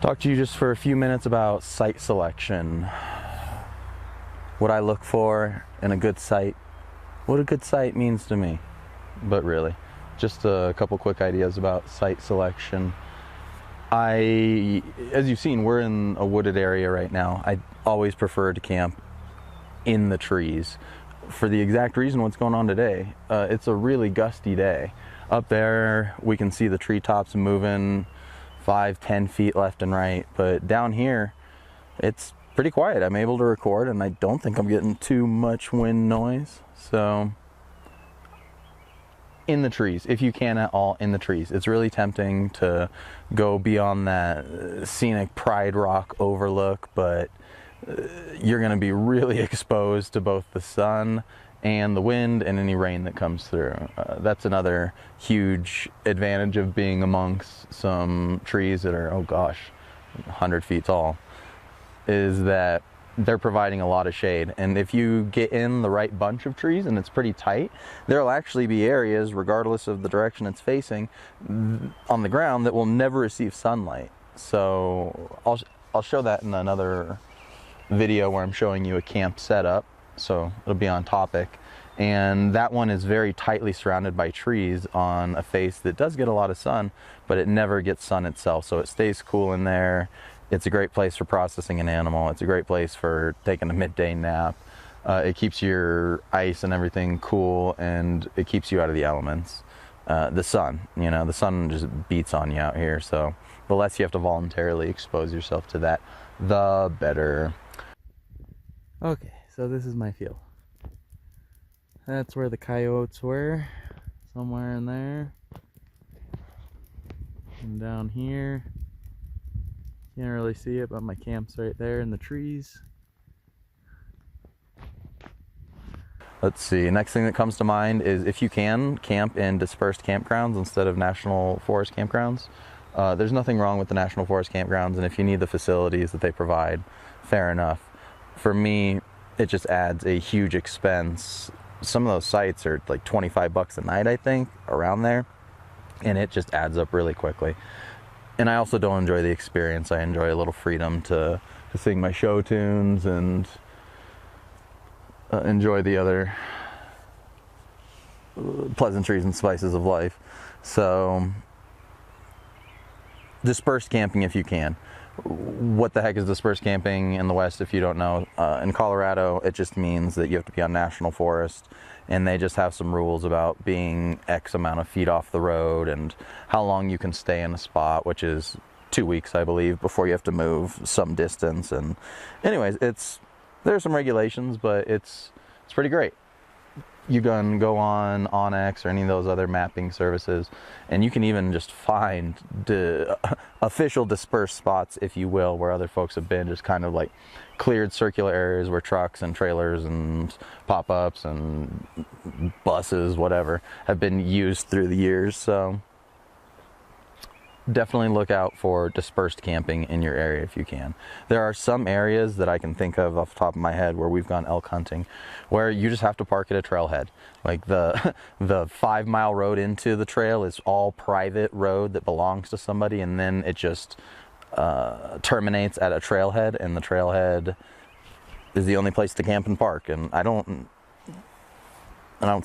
Talk to you just for a few minutes about site selection. What I look for in a good site, what a good site means to me. But really, just a couple quick ideas about site selection. As you've seen, we're in a wooded area right now. I always prefer to camp in the trees for the exact reason what's going on today. It's a really gusty day. Up there, we can see the treetops moving 5-10 feet left and right, but down here, it's pretty quiet. I'm able to record, and I don't think I'm getting too much wind noise. So, in the trees, if you can at all, in the trees. It's really tempting to go beyond that scenic Pride Rock overlook, but you're going to be really exposed to both the sun and the wind and any rain that comes through. That's another huge advantage of being amongst some trees that are, oh gosh, 100 feet tall, is that they're providing a lot of shade. And if you get in the right bunch of trees and it's pretty tight, there'll actually be areas, regardless of the direction it's facing, on the ground that will never receive sunlight. So I'll show that in another video where I'm showing you a camp setup, so it'll be on topic. And that one is very tightly surrounded by trees on a face that does get a lot of sun, but it never gets sun itself, so it stays cool in there. It's a great place for processing an animal. It's a great place for taking a midday nap. It keeps your ice and everything cool, and it keeps you out of the elements. The sun, the sun just beats on you out here, so the less you have to voluntarily expose yourself to that, the better. Okay, so this is my field. That's where the coyotes were, somewhere in there. And down here, can't really see it, but my camp's right there in the trees. Let's see, next thing that comes to mind is if you can camp in dispersed campgrounds instead of national forest campgrounds. There's nothing wrong with the national forest campgrounds, and if you need the facilities that they provide, fair enough. For me, it just adds a huge expense. Some of those sites are like $25 a night, I think, around there, and it just adds up really quickly. And I also don't enjoy the experience. I enjoy a little freedom to sing my show tunes and enjoy the other pleasantries and spices of life. So, dispersed camping if you can. What the heck is dispersed camping in the West if you don't know? In Colorado, it just means that you have to be on national forest, and they just have some rules about being X amount of feet off the road and how long you can stay in a spot, which is 2 weeks, I believe, before you have to move some distance. And anyways, there are some regulations, but it's pretty great. You can go on Onyx or any of those other mapping services, and you can even just find the official dispersed spots, if you will, where other folks have been, just kind of like cleared circular areas where trucks and trailers and pop-ups and buses, whatever, have been used through the years. So definitely look out for dispersed camping in your area if you can. There are some areas that I can think of off the top of my head where we've gone elk hunting where you just have to park at a trailhead. Like the 5-mile road into the trail is all private road that belongs to somebody, and then it just terminates at a trailhead, and the trailhead is the only place to camp and park. And I don't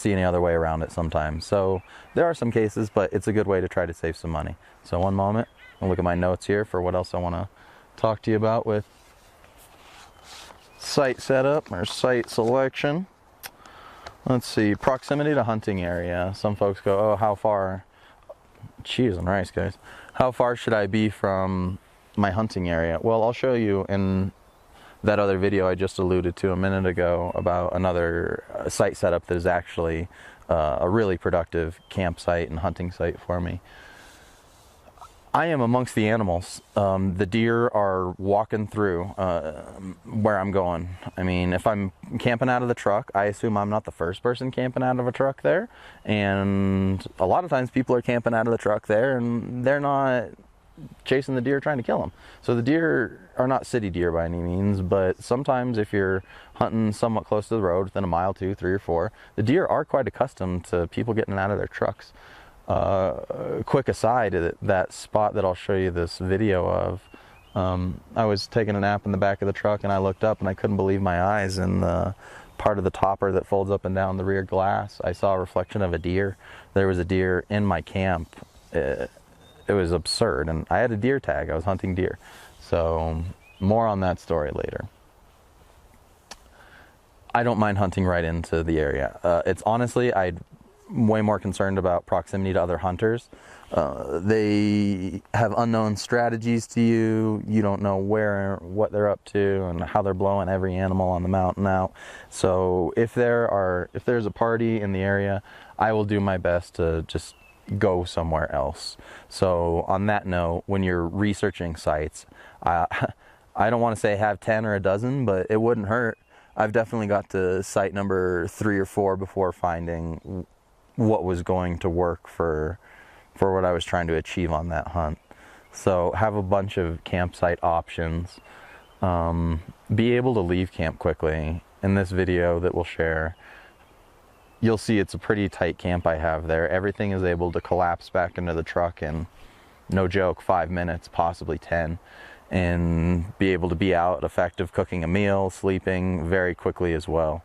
see any other way around it sometimes. So there are some cases, but it's a good way to try to save some money. So one moment, I'll look at my notes here for what else I want to talk to you about with site setup or site selection. Let's see, proximity to hunting area. Some folks go, oh, how far? Cheese and rice, guys. How far should I be from my hunting area? Well, I'll show you in that other video I just alluded to a minute ago about another site setup that is actually a really productive campsite and hunting site for me. I am amongst the animals. The deer are walking through where I'm going. I mean, if I'm camping out of the truck, I assume I'm not the first person camping out of a truck there. And a lot of times people are camping out of the truck there, and they're not chasing the deer trying to kill them. So the deer are not city deer by any means, but sometimes if you're hunting somewhat close to the road, within a mile, 2, 3, or 4, the deer are quite accustomed to people getting out of their trucks. Quick aside, that spot that I'll show you this video of, I was taking a nap in the back of the truck and I looked up and I couldn't believe my eyes. In the part of the topper that folds up and down the rear glass, I saw a reflection of a deer. There was a deer in my camp. It was absurd, and I had a deer tag. I was hunting deer. So more on that story later. I don't mind hunting right into the area. It's honestly, I'm way more concerned about proximity to other hunters. They have unknown strategies to you. You don't know what they're up to and how they're blowing every animal on the mountain out. So if there's a party in the area, I will do my best to just go somewhere else. So on that note, when you're researching sites, I don't want to say have 10 or a dozen, but it wouldn't hurt. I've definitely got to site number 3 or 4 before finding what was going to work for what I was trying to achieve on that hunt. So have a bunch of campsite options. Be able to leave camp quickly. In this video that we'll share, you'll see it's a pretty tight camp I have there. Everything is able to collapse back into the truck in, no joke, 5 minutes, possibly 10. And be able to be out, effective cooking a meal, sleeping very quickly as well.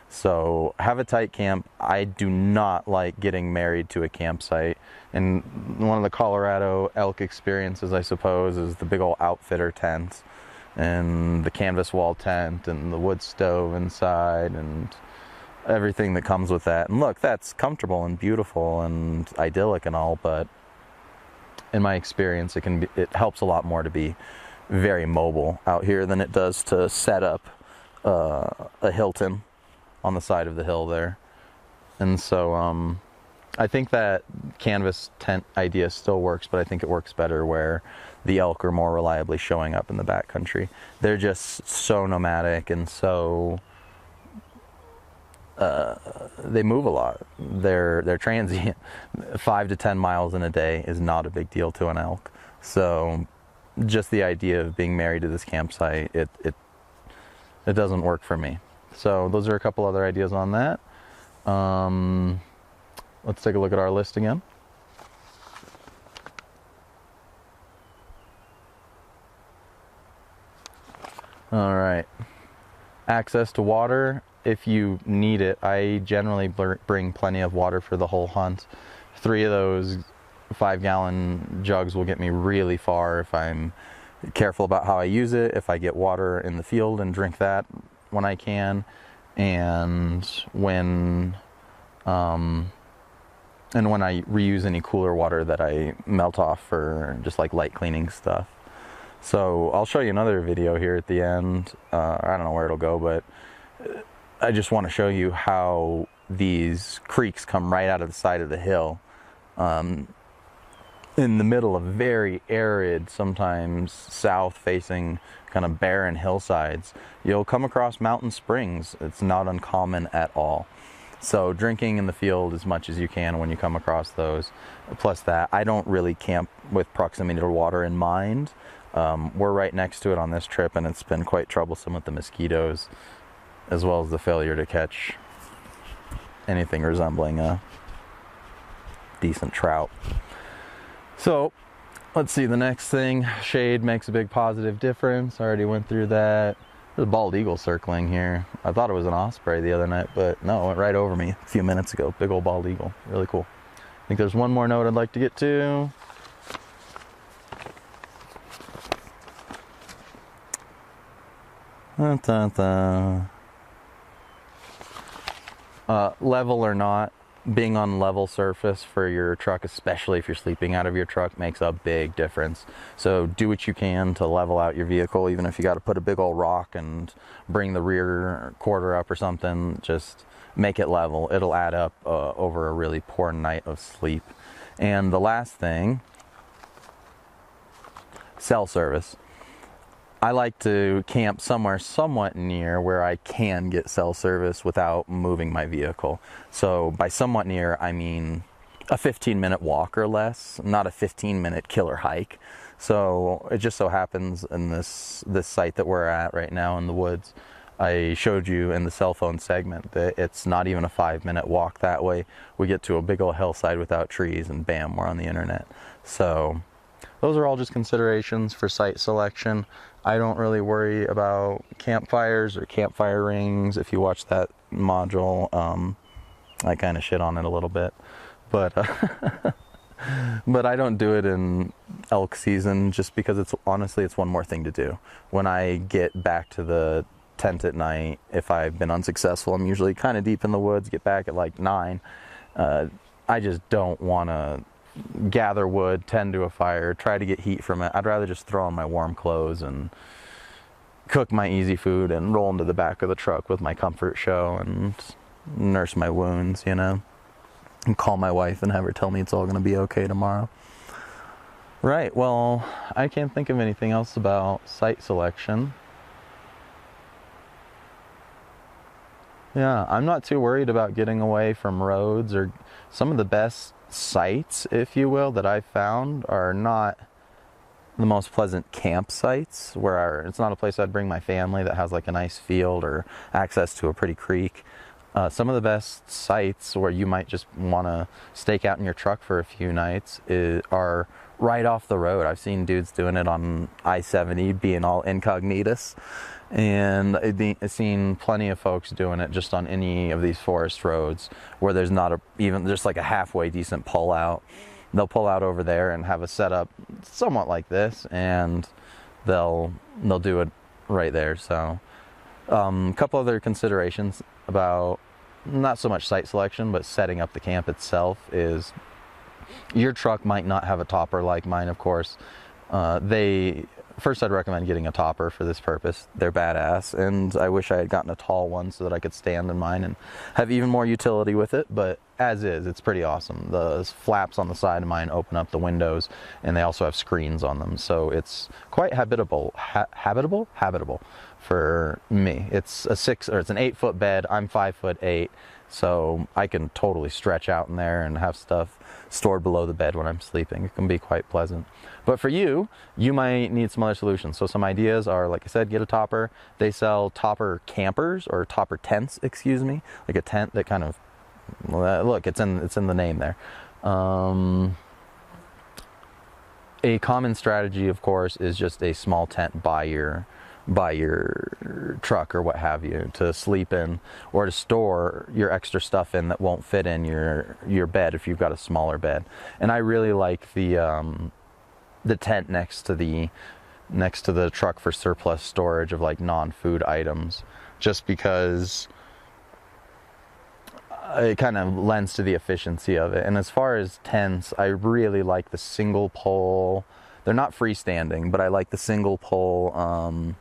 So have a tight camp. I do not like getting married to a campsite. And one of the Colorado elk experiences, I suppose, is the big old outfitter tent and the canvas wall tent and the wood stove inside and everything that comes with that. And look, that's comfortable and beautiful and idyllic and all, but in my experience, it helps a lot more to be very mobile out here than it does to set up a Hilton on the side of the hill there. And so I think that canvas tent idea still works, but I think it works better where the elk are more reliably showing up in the backcountry. They're just so nomadic and so they move a lot. They're transient. 5 to 10 miles in a day is not a big deal to an elk. So just the idea of being married to this campsite, it doesn't work for me. So those are a couple other ideas on that. Let's take a look at our list again. All right. Access to water, if you need it. I generally bring plenty of water for the whole hunt. 3 of those 5-gallon jugs will get me really far if I'm careful about how I use it, if I get water in the field and drink that when I can, and when I reuse any cooler water that I melt off for just like light cleaning stuff. So I'll show you another video here at the end. I don't know where it'll go, but I just want to show you how these creeks come right out of the side of the hill. In the middle of very arid, sometimes south-facing, kind of barren hillsides, you'll come across mountain springs. It's not uncommon at all. So drinking in the field as much as you can when you come across those. Plus that, I don't really camp with proximity to water in mind. We're right next to it on this trip, and it's been quite troublesome with the mosquitoes, as well as the failure to catch anything resembling a decent trout. So let's see, the next thing, shade makes a big positive difference. I already went through that. There's a bald eagle circling here. I thought it was an osprey the other night, but no, it went right over me a few minutes ago. Big old bald eagle, really cool. I think there's one more note I'd like to get to. Level or not, being on level surface for your truck, especially if you're sleeping out of your truck, makes a big difference. So do what you can to level out your vehicle, even if you got to put a big old rock and bring the rear quarter up or something. Just make it level. It'll add up over a really poor night of sleep. And the last thing, cell service. I like to camp somewhere somewhat near where I can get cell service without moving my vehicle. So by somewhat near, I mean a 15-minute walk or less, not a 15-minute killer hike. So it just so happens in this site that we're at right now in the woods, I showed you in the cell phone segment that it's not even a 5-minute walk that way. We get to a big old hillside without trees, and bam, we're on the internet. So those are all just considerations for site selection. I don't really worry about campfires or campfire rings. If you watch that module, I kind of shit on it a little bit, but but I don't do it in elk season just because it's one more thing to do. When I get back to the tent at night, if I've been unsuccessful, I'm usually kind of deep in the woods, get back at like 9. I just don't want to gather wood, tend to a fire, try to get heat from it. I'd rather just throw on my warm clothes and cook my easy food and roll into the back of the truck with my comfort show and nurse my wounds, you know, and call my wife and have her tell me it's all going to be okay tomorrow. Right, well, I can't think of anything else about site selection. Yeah, I'm not too worried about getting away from roads. Or some of the best sites, if you will, that I've found are not the most pleasant campsites, where it's not a place I'd bring my family that has like a nice field or access to a pretty creek. Some of the best sites where you might just want to stake out in your truck for a few nights are right off the road. I've seen dudes doing it on I-70, being all incognitus, and I've seen plenty of folks doing it just on any of these forest roads where there's not even just like a halfway decent pull out. They'll pull out over there and have a setup somewhat like this, and they'll do it right there. So a couple other considerations about not so much site selection, but setting up the camp itself is your truck might not have a topper like mine, of course. First, I'd recommend getting a topper for this purpose. They're badass, and I wish I had gotten a tall one so that I could stand in mine and have even more utility with it, but as is, it's pretty awesome. The flaps on the side of mine open up the windows, and they also have screens on them, so it's quite habitable for me. It's an 8-foot bed. I'm 5'8", so I can totally stretch out in there and have stuff stored below the bed when I'm sleeping. It can be quite pleasant. But for you might need some other solutions. So some ideas are, like I said, get a topper. They sell topper campers, or topper tents, excuse me, like a tent that kind of, look, it's in the name there. A common strategy, of course, is just a small tent by your by your truck or what have you to sleep in, or to store your extra stuff in that won't fit in your bed if you've got a smaller bed. And I really like the tent next to the truck for surplus storage of like non-food items, just because it kind of lends to the efficiency of it. And as far as tents, I really like the single pole. They're not freestanding, but I like the single pole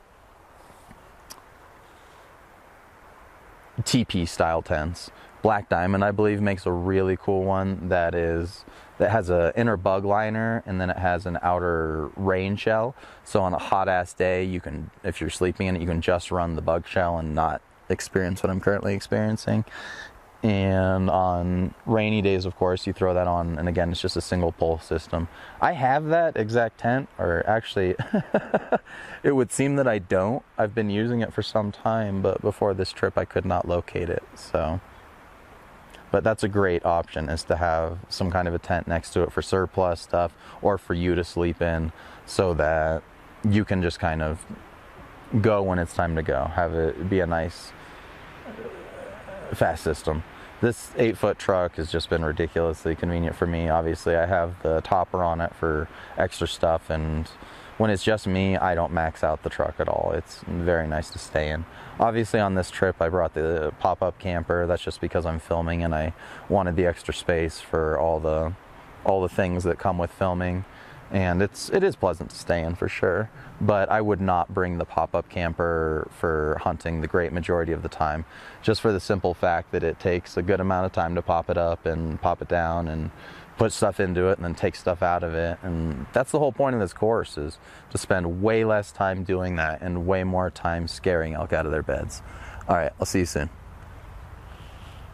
teepee style tents. Black Diamond, I believe, makes a really cool one that has an inner bug liner, and then it has an outer rain shell. So on a hot ass day, you can, if you're sleeping in it, you can just run the bug shell and not experience what I'm currently experiencing. And on rainy days, of course, you throw that on, and again, it's just a single pole system. I have that exact tent, or actually, it would seem that I don't. I've been using it for some time, but before this trip, I could not locate it, so. But that's a great option, is to have some kind of a tent next to it for surplus stuff, or for you to sleep in, so that you can just kind of go when it's time to go. Have it be a nice, fast system. This 8-foot truck has just been ridiculously convenient for me. Obviously, I have the topper on it for extra stuff, and when it's just me, I don't max out the truck at all. It's very nice to stay in. Obviously, on this trip, I brought the pop-up camper. That's just because I'm filming and I wanted the extra space for all the things that come with filming. And it is pleasant to stay in for sure, but I would not bring the pop-up camper for hunting the great majority of the time, just for the simple fact that it takes a good amount of time to pop it up and pop it down and put stuff into it and then take stuff out of it. And that's the whole point of this course, is to spend way less time doing that and way more time scaring elk out of their beds. All right, I'll see you soon.